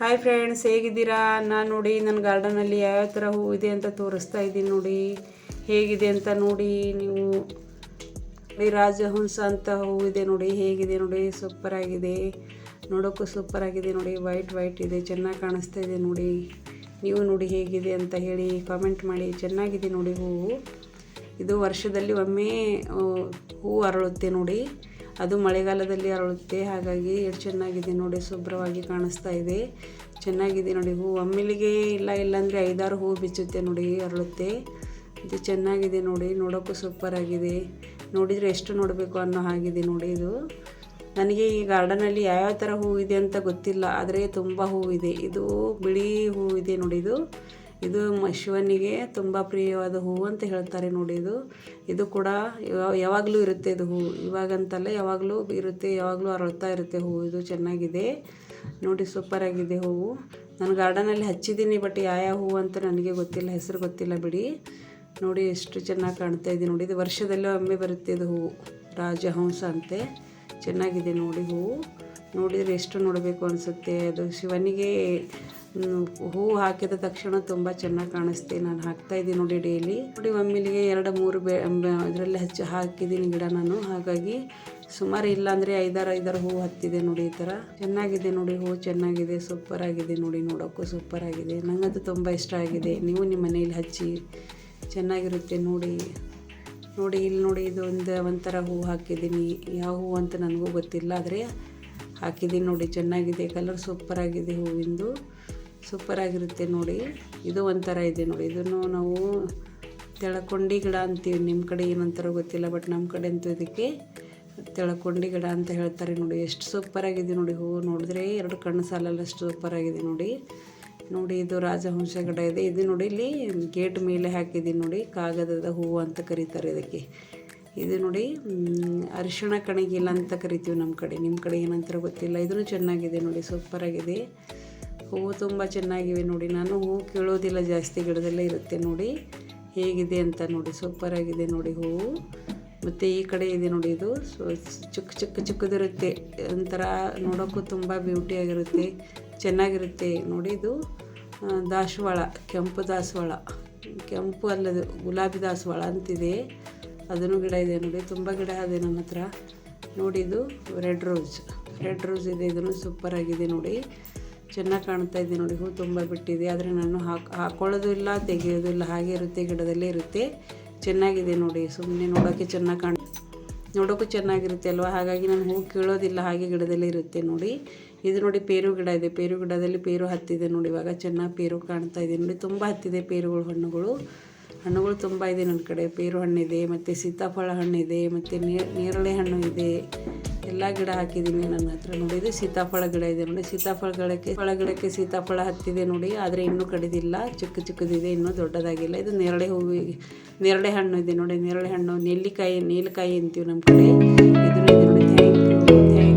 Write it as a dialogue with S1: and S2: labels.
S1: Hi friends, ಹೇಗಿದ್ದೀರಾ? ನಾನು ನೋಡಿ ನನ್ನ ಗಾರ್ಡನಲ್ಲಿ ಯಾವ್ಯಾವ ಥರ ಹೂ ಇದೆ ಅಂತ ತೋರಿಸ್ತಾ ಇದ್ದೀನಿ. ನೋಡಿ ಹೇಗಿದೆ ಅಂತ ನೋಡಿ ನೀವು. ನೋಡಿ ರಾಜಹಂಸ ಅಂತ ಹೂ ಇದೆ ನೋಡಿ, ಹೇಗಿದೆ ನೋಡಿ, ಸೂಪರ್ ಆಗಿದೆ. ನೋಡೋಕ್ಕೂ ಸೂಪರ್ ಆಗಿದೆ ನೋಡಿ, ವೈಟ್ ಇದೆ, ಚೆನ್ನಾಗಿ ಕಾಣಿಸ್ತಾ ಇದೆ ನೋಡಿ. ನೀವು ನೋಡಿ ಹೇಗಿದೆ ಅಂತ ಹೇಳಿ ಕಾಮೆಂಟ್ ಮಾಡಿ. ಚೆನ್ನಾಗಿದೆ ನೋಡಿ ಹೂವು. ಇದು ವರ್ಷದಲ್ಲಿ ಒಮ್ಮೆ ಹೂ ಅರಳುತ್ತೆ ನೋಡಿ, ಅದು ಮಳೆಗಾಲದಲ್ಲಿ ಅರಳುತ್ತೆ. ಹಾಗಾಗಿ ಎಷ್ಟು ಚೆನ್ನಾಗಿದೆ ನೋಡಿ, ಶುಭ್ರವಾಗಿ ಕಾಣಿಸ್ತಾ ಇದೆ, ಚೆನ್ನಾಗಿದೆ ನೋಡಿ ಹೂ. ಒಮ್ಮೆಲಿಗೆ ಇಲ್ಲಾಂದರೆ 5-6 ಹೂ ಬಿಚ್ಚುತ್ತೆ ನೋಡಿ, ಅರಳುತ್ತೆ. ಇದು ಚೆನ್ನಾಗಿದೆ ನೋಡಿ, ನೋಡೋಕ್ಕೂ ಸೂಪರ್ ಆಗಿದೆ. ನೋಡಿದರೆ ಎಷ್ಟು ನೋಡಬೇಕು ಅನ್ನೋ ಹಾಗಿದೆ ನೋಡಿ ಇದು. ನನಗೆ ಈ ಗಾರ್ಡನಲ್ಲಿ ಯಾವ್ಯಾವ ಥರ ಹೂ ಇದೆ ಅಂತ ಗೊತ್ತಿಲ್ಲ, ಆದರೆ ತುಂಬ ಹೂ ಇದೆ. ಇದು ಬಿಳಿ ಹೂ ಇದೆ ನೋಡಿ, ಇದು ಶಿವನಿಗೆ ತುಂಬ ಪ್ರಿಯವಾದ ಹೂವು ಅಂತ ಹೇಳ್ತಾರೆ ನೋಡಿ. ಇದು ಕೂಡ ಯಾವಾಗಲೂ ಇರುತ್ತೆ ಇದು ಹೂ, ಇವಾಗಂತಲ್ಲ ಯಾವಾಗಲೂ ಇರುತ್ತೆ, ಯಾವಾಗಲೂ ಅರಳ್ತಾ ಇರುತ್ತೆ ಹೂವು. ಇದು ಚೆನ್ನಾಗಿದೆ ನೋಡಿ, ಸೂಪರಾಗಿದೆ ಹೂವು. ನಾನು ಗಾರ್ಡನಲ್ಲಿ ಹಚ್ಚಿದ್ದೀನಿ, ಬಟ್ ಯಾವ ಹೂವು ಅಂತ ನನಗೆ ಗೊತ್ತಿಲ್ಲ, ಹೆಸರು ಗೊತ್ತಿಲ್ಲ ಬಿಡಿ. ನೋಡಿ ಎಷ್ಟು ಚೆನ್ನಾಗಿ ಕಾಣ್ತಾ ಇದೆ ನೋಡಿ. ಇದು ವರ್ಷದಲ್ಲೇ ಒಮ್ಮೆ ಬರುತ್ತೆ ಇದು ಹೂವು, ರಾಜಹಂಸ ಅಂತೆ. ಚೆನ್ನಾಗಿದೆ ನೋಡಿ ಹೂವು. ನೋಡಿದರೆ ಎಷ್ಟು ನೋಡಬೇಕು ಅನಿಸುತ್ತೆ. ಅದು ಶಿವನಿಗೆ ಹೂವು ಹಾಕಿದ ತಕ್ಷಣ ತುಂಬ ಚೆನ್ನಾಗಿ ಕಾಣಿಸ್ತೆ. ನಾನು ಹಾಕ್ತಾಯಿದ್ದೀನಿ ನೋಡಿ ಡೈಲಿ. ನೋಡಿ ಒಮ್ಮೆಲಿಗೆ 2-3 ಇದರಲ್ಲಿ ಹಾಕಿದ್ದೀನಿ ಗಿಡ ನಾನು. ಹಾಗಾಗಿ ಸುಮಾರು ಇಲ್ಲಾಂದರೆ 5-6 ಹೂವು ಹತ್ತಿದೆ ನೋಡಿ. ಈ ಥರ ಚೆನ್ನಾಗಿದೆ ನೋಡಿ ಹೂವು, ಚೆನ್ನಾಗಿದೆ, ಸೂಪರ್ ಆಗಿದೆ ನೋಡಿ, ನೋಡೋಕ್ಕೂ ಸೂಪರ್ ಆಗಿದೆ. ನನಗಂತೂ ತುಂಬ ಇಷ್ಟ ಆಗಿದೆ. ನೀವು ನಿಮ್ಮ ಮನೆಯಲ್ಲಿ ಹಚ್ಚಿ, ಚೆನ್ನಾಗಿರುತ್ತೆ ನೋಡಿ. ಇಲ್ಲಿ ನೋಡಿ, ಇದು ಒಂಥರ ಹೂವು ಹಾಕಿದ್ದೀನಿ. ಯಾವ ಹೂವು ಅಂತ ನನಗೂ ಗೊತ್ತಿಲ್ಲ, ಆದರೆ ಹಾಕಿದ್ದೀನಿ ನೋಡಿ. ಚೆನ್ನಾಗಿದೆ, ಕಲರ್ ಸೂಪರ್ ಆಗಿದೆ ಹೂವಿಂದು, ಸೂಪರ್ ಆಗಿರುತ್ತೆ ನೋಡಿ. ಇದು ಒಂಥರ ಇದೆ ನೋಡಿ, ಇದನ್ನು ನಾವು ತೆಳಕೊಂಡಿ ಗಿಡ ಅಂತೀವಿ. ನಿಮ್ಮ ಕಡೆ ಏನಂತಾರೋ ಗೊತ್ತಿಲ್ಲ, ಬಟ್ ನಮ್ಮ ಕಡೆ ಅಂತೂ ಇದಕ್ಕೆ ತೆಳಕೊಂಡಿ ಗಿಡ ಅಂತ ಹೇಳ್ತಾರೆ ನೋಡಿ. ಎಷ್ಟು ಸೂಪರಾಗಿದೆ ನೋಡಿ ಹೂವು. ನೋಡಿದ್ರೆ 2 ಕಣ್ಣು ಸಾಲಲ್ಲ, ಅಷ್ಟು ಸೂಪರಾಗಿದೆ ನೋಡಿ. ಇದು ರಾಜಹಂಸ ಗಿಡ ಇದೆ. ಇದು ನೋಡಿ ಇಲ್ಲಿ ಗೇಟ್ ಮೇಲೆ ಹಾಕಿದ್ದೀನಿ ನೋಡಿ, ಕಾಗದದ ಹೂವು ಅಂತ ಕರೀತಾರೆ ಇದಕ್ಕೆ. ಇದು ನೋಡಿ ಅರಿಶಿಣ ಕಣಗಿಲ್ಲ ಅಂತ ಕರಿತೀವಿ ನಮ್ಮ ಕಡೆ, ನಿಮ್ಮ ಕಡೆ ಏನಂತಾರೋ ಗೊತ್ತಿಲ್ಲ. ಇದೂ ಚೆನ್ನಾಗಿದೆ ನೋಡಿ, ಸೂಪರಾಗಿದೆ ಹೂವು, ತುಂಬ ಚೆನ್ನಾಗಿವೆ ನೋಡಿ. ನಾನು ಹೂವು ಕೇಳೋದಿಲ್ಲ ಜಾಸ್ತಿ, ಗಿಡದಲ್ಲೇ ಇರುತ್ತೆ ನೋಡಿ. ಹೇಗಿದೆ ಅಂತ ನೋಡಿ, ಸೂಪರಾಗಿದೆ ನೋಡಿ ಹೂವು. ಮತ್ತು ಈ ಕಡೆ ಇದೆ ನೋಡಿ, ಇದು ಚಿಕ್ಕದಿರುತ್ತೆ, ಒಂಥರ ನೋಡೋಕ್ಕೂ ತುಂಬ ಬ್ಯೂಟಿಯಾಗಿರುತ್ತೆ, ಚೆನ್ನಾಗಿರುತ್ತೆ ನೋಡಿ. ಇದು ದಾಸವಾಳ, ಕೆಂಪು ದಾಸವಾಳ, ಕೆಂಪು ಅಲ್ಲದು ಗುಲಾಬಿ ದಾಸವಾಳ ಅಂತಿದೆ, ಅದನ್ನು ಗಿಡ ಇದೆ ನೋಡಿ. ತುಂಬ ಗಿಡ ಇದೆ ನಮ್ಮ ಹತ್ರ ನೋಡಿ. ಇದು ರೆಡ್ ರೋಸ್ ಇದೆ, ಇದನ್ನು ಸೂಪರಾಗಿದೆ ನೋಡಿ, ಚೆನ್ನಾಗಿ ಕಾಣ್ತಾ ಇದೆ ನೋಡಿ. ಹೂ ತುಂಬ ಬಿಟ್ಟಿದೆ, ಆದರೆ ನಾನು ಹಾಕೊಳ್ಳೋದು ಇಲ್ಲ, ತೆಗೆಯೋದು ಇಲ್ಲ, ಹಾಗೆ ಇರುತ್ತೆ, ಗಿಡದಲ್ಲೇ ಇರುತ್ತೆ. ಚೆನ್ನಾಗಿದೆ ನೋಡಿ, ಸುಮ್ಮನೆ ನೋಡೋಕ್ಕೂ ಚೆನ್ನಾಗಿರುತ್ತೆ ಅಲ್ವಾ. ಹಾಗಾಗಿ ನಾನು ಹೂ ಕೀಳೋದಿಲ್ಲ, ಹಾಗೆ ಗಿಡದಲ್ಲೇ ಇರುತ್ತೆ ನೋಡಿ. ಇದು ನೋಡಿ ಪೇರು ಗಿಡ ಇದೆ, ಪೇರು ಗಿಡದಲ್ಲಿ ಪೇರು ಹತ್ತಿದೆ ನೋಡಿ. ಇವಾಗ ಚೆನ್ನಾಗಿ ಪೇರು ಕಾಣ್ತಾ ಇದೆ ನೋಡಿ, ತುಂಬ ಹತ್ತಿದೆ ಪೇರುಗಳು, ಹಣ್ಣುಗಳು ತುಂಬ ಇದೆ ನನ್ನ ಕಡೆ. ಪೇರು ಹಣ್ಣಿದೆ, ಮತ್ತು ಸೀತಾಫಳ ಹಣ್ಣಿದೆ, ಮತ್ತು ನೇರಳೆ ಹಣ್ಣು ಇದೆ. ಎಲ್ಲ ಗಿಡ ಹಾಕಿದ್ದೀನಿ ನನ್ನ ಹತ್ರ ನೋಡಿ. ಇದು ಸೀತಾಫಳ ಗಿಡ ಇದೆ ನೋಡಿ, ಸೀತಾಫಳ ಗಿಡಕ್ಕೆ ಸೀತಾಫಳ ಹತ್ತಿದೆ ನೋಡಿ, ಆದರೆ ಇನ್ನೂ ಕಡಿದಿಲ್ಲ, ಚಿಕ್ಕದಿದೆ, ಇನ್ನೂ ದೊಡ್ಡದಾಗಿಲ್ಲ. ಇದು ನೇರಳೆ ಹಣ್ಣು ಇದೆ ನೋಡಿ, ನೇರಳೆ ಹಣ್ಣು, ನೆಲ್ಲಿಕಾಯಿ ಅಂತೀವಿ ನಮ್ಮ ಕಡೆ. ಇದನ್ನು ಇದೆ ನೋಡಿ. Thank you.